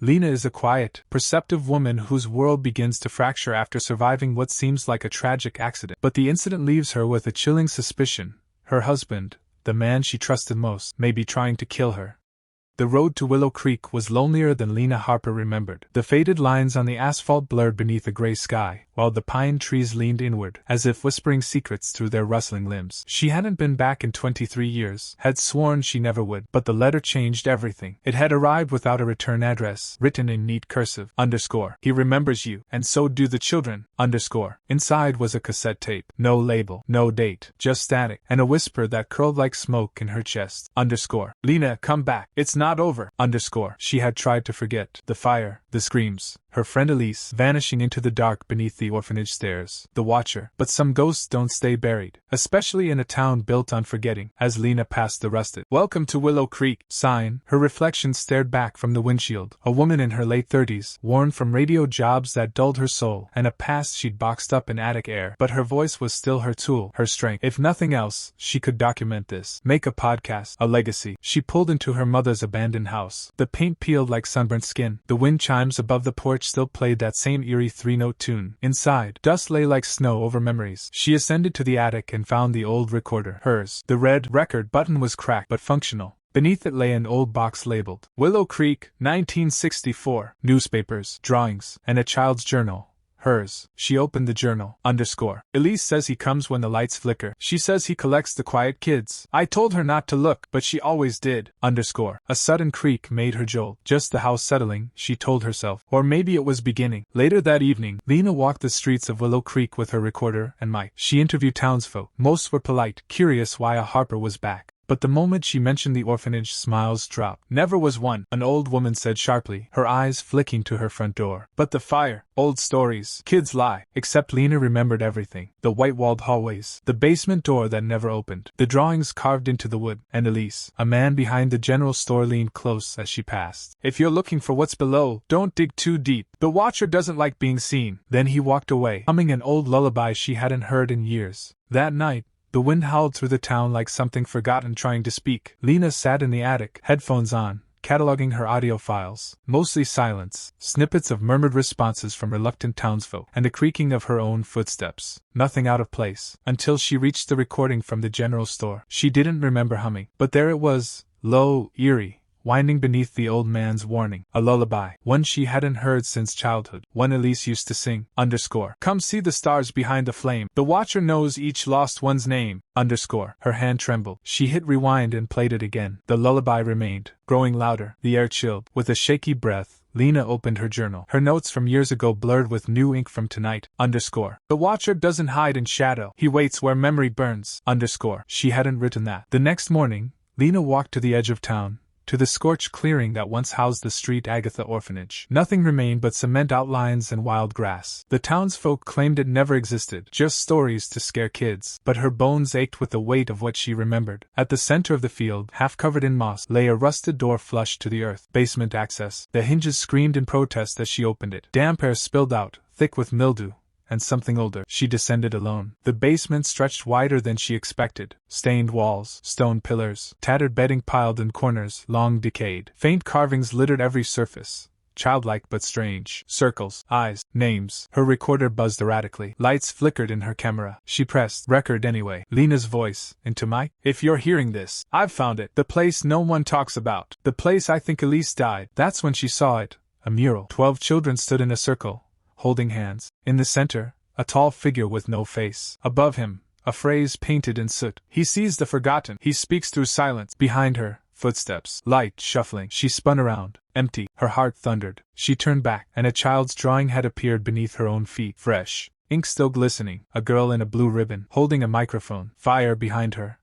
Lena is a quiet, perceptive woman whose world begins to fracture after surviving what seems like a tragic accident. But the incident leaves her with a chilling suspicion. Her husband, the man she trusted most, may be trying to kill her. The road to Willow Creek was lonelier than Lena Harper remembered. The faded lines on the asphalt blurred beneath a gray sky, while the pine trees leaned inward, as if whispering secrets through their rustling limbs. She hadn't been back in 23 years, had sworn she never would, but the letter changed everything. It had arrived without a return address, written in neat cursive, _ he remembers you, and so do the children, _ Inside was a cassette tape. No label, no date, just static, and a whisper that curled like smoke in her chest, _ Lena, come back, it's not over, _ She had tried to forget the fire, the screams, her friend Elise vanishing into the dark beneath the orphanage stairs, the watcher. But some ghosts don't stay buried, especially in a town built on forgetting. As Lena passed the rusted "Welcome to Willow Creek" sign, her reflection stared back from the windshield. A woman in her late 30s, worn from radio jobs that dulled her soul, and a past she'd boxed up in attic air. But her voice was still her tool, her strength. If nothing else, she could document this, make a podcast, a legacy. She pulled into her mother's abandoned house. The paint peeled like sunburnt skin. The wind chimes above the porch still played that same eerie three-note tune. Inside, dust lay like snow over memories. She ascended to the attic and found the old recorder, hers. The red record button was cracked but functional. Beneath it lay an old box labeled Willow Creek, 1964. Newspapers, drawings, and a child's journal. Hers. She opened the journal. _ Elise says he comes when the lights flicker. She says he collects the quiet kids. I told her not to look, but she always did. _ A sudden creak made her jolt. Just the house settling, she told herself. Or maybe it was beginning. Later that evening, Lena walked the streets of Willow Creek with her recorder and mic. She interviewed townsfolk. Most were polite, curious why a Harper was back. But the moment she mentioned the orphanage, smiles dropped. Never was one, an old woman said sharply, her eyes flicking to her front door. But the fire, old stories, kids lie. Except Lena remembered everything. The white-walled hallways, the basement door that never opened, the drawings carved into the wood, and Elise. A man behind the general store leaned close as she passed. If you're looking for what's below, don't dig too deep. The watcher doesn't like being seen. Then he walked away, humming an old lullaby she hadn't heard in years. That night, the wind howled through the town like something forgotten trying to speak. Lena sat in the attic, headphones on, cataloging her audio files. Mostly silence, snippets of murmured responses from reluctant townsfolk, and the creaking of her own footsteps. Nothing out of place, until she reached the recording from the general store. She didn't remember humming, but there it was, low, eerie, winding beneath the old man's warning. A lullaby, one she hadn't heard since childhood, one Elise used to sing, _ Come see the stars behind the flame. The watcher knows each lost one's name, _ Her hand trembled. She hit rewind and played it again. The lullaby remained, growing louder, the air chilled. With a shaky breath, Lena opened her journal. Her notes from years ago blurred with new ink from tonight, _ The watcher doesn't hide in shadow. He waits where memory burns, _ She hadn't written that. The next morning, Lena walked to the edge of town, to the scorched clearing that once housed the Street Agatha orphanage. Nothing remained but cement outlines and wild grass. The townsfolk claimed it never existed, just stories to scare kids. But her bones ached with the weight of what she remembered. At the center of the field, half covered in moss, lay a rusted door flush to the earth. Basement access. The hinges screamed in protest as she opened it. Damp air spilled out, thick with mildew. And something older. She descended alone. The basement stretched wider than she expected. Stained walls, stone pillars, tattered bedding piled in corners, long decayed. Faint carvings littered every surface. Childlike but strange. Circles, eyes, names. Her recorder buzzed erratically. Lights flickered in her camera. She pressed record anyway. Lena's voice, into mic. If you're hearing this, I've found it. The place no one talks about. The place I think Elise died. That's when she saw it. A mural. 12 children stood in a circle, holding hands. In the center, a tall figure with no face. Above him, a phrase painted in soot. He sees the forgotten. He speaks through silence. Behind her, footsteps. Light shuffling. She spun around. Empty. Her heart thundered. She turned back, and a child's drawing had appeared beneath her own feet. Fresh. Ink still glistening. A girl in a blue ribbon, holding a microphone. Fire behind her.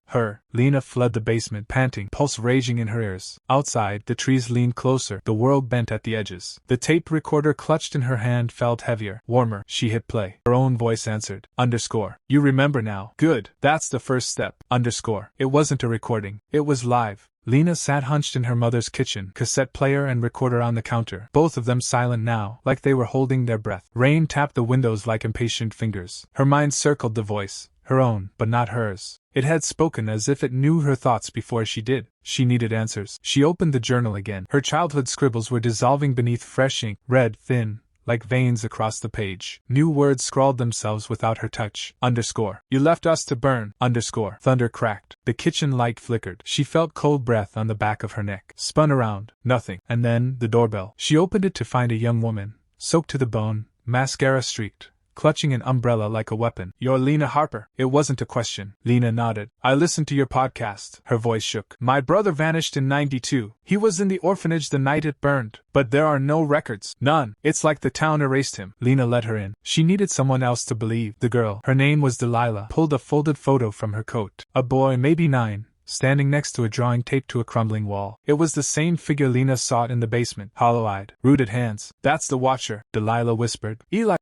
Lena fled the basement, panting, pulse raging in her ears. Outside, the trees leaned closer, the world bent at the edges. The tape recorder clutched in her hand felt heavier, warmer. She hit play. Her own voice answered, _ You remember now. Good. That's the first step, _ It wasn't a recording. It was live. Lena sat hunched in her mother's kitchen, cassette player and recorder on the counter, both of them silent now, like they were holding their breath. Rain tapped the windows like impatient fingers. Her mind circled the voice, her own, but not hers. It had spoken as if it knew her thoughts before she did. She needed answers. She opened the journal again. Her childhood scribbles were dissolving beneath fresh ink, red, thin, like veins across the page. New words scrawled themselves without her touch. Underscore. You left us to burn. Underscore. Thunder cracked. The kitchen light flickered. She felt cold breath on the back of her neck. Spun around. Nothing. And then, the doorbell. She opened it to find a young woman, soaked to the bone, mascara streaked, clutching an umbrella like a weapon. You're Lena Harper. It wasn't a question. Lena nodded. I listened to your podcast. Her voice shook. My brother vanished in '92. He was in the orphanage the night it burned. But there are no records. None. It's like the town erased him. Lena let her in. She needed someone else to believe. The girl, her name was Delilah, pulled a folded photo from her coat. A boy, maybe 9. Standing next to a drawing taped to a crumbling wall. It was the same figure Lena saw in the basement. Hollow-eyed, rooted hands. That's the Watcher, Delilah whispered. Eli